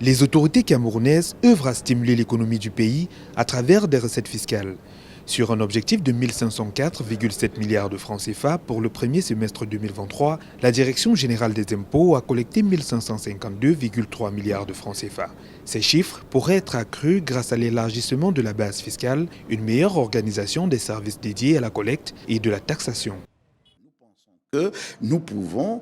Les autorités camerounaises œuvrent à stimuler l'économie du pays à travers des recettes fiscales. Sur un objectif de 1504,7 milliards de francs CFA pour le premier semestre 2023, la Direction générale des impôts a collecté 1552,3 milliards de francs CFA. Ces chiffres pourraient être accrus grâce à l'élargissement de la base fiscale, une meilleure organisation des services dédiés à la collecte et de la taxation. Que nous pouvons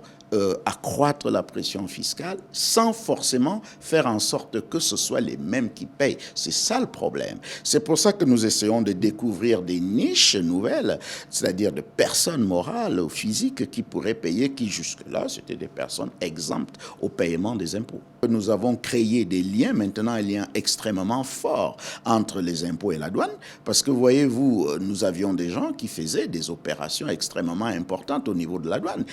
accroître la pression fiscale sans forcément faire en sorte que ce soit les mêmes qui payent. C'est ça le problème. C'est pour ça que nous essayons de découvrir des niches nouvelles, c'est-à-dire de personnes morales ou physiques qui pourraient payer, qui jusque-là, c'était des personnes exemptes au paiement des impôts. Nous avons créé des liens, maintenant un lien extrêmement fort entre les impôts et la douane, parce que voyez-vous, nous avions des gens qui faisaient des opérations extrêmement importantes au niveau de la douane,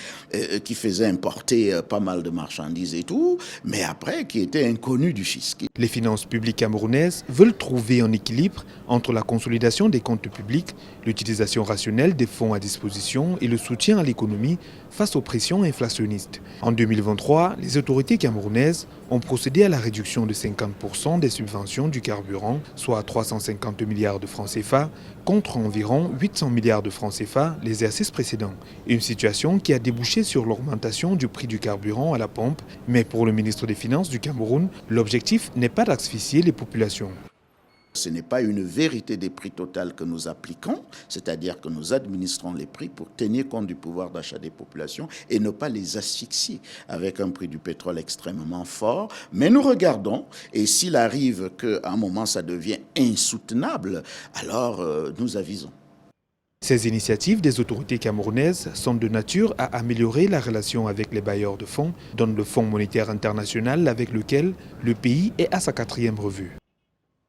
qui faisaient importer pas mal de marchandises et tout, mais après qui étaient inconnus du fisc. Les finances publiques camerounaises veulent trouver un équilibre entre la consolidation des comptes publics, l'utilisation rationnelle des fonds à disposition et le soutien à l'économie face aux pressions inflationnistes. En 2023, les autorités camerounaises ont procédé à la réduction de 50% des subventions du carburant, soit 350 milliards de francs CFA, contre environ 800 milliards de francs CFA les exercices précédents. Une situation qui a débouché sur l'augmentation du prix du carburant à la pompe, mais pour le ministre des Finances du Cameroun, l'objectif n'est pas d'asphyxier les populations. Ce n'est pas une vérité des prix total que nous appliquons, c'est-à-dire que nous administrons les prix pour tenir compte du pouvoir d'achat des populations et ne pas les asphyxier avec un prix du pétrole extrêmement fort. Mais nous regardons, et s'il arrive qu'à un moment ça devient insoutenable, alors nous avisons. Ces initiatives des autorités camerounaises sont de nature à améliorer la relation avec les bailleurs de fonds, dont le Fonds monétaire international avec lequel le pays est à sa 4e revue.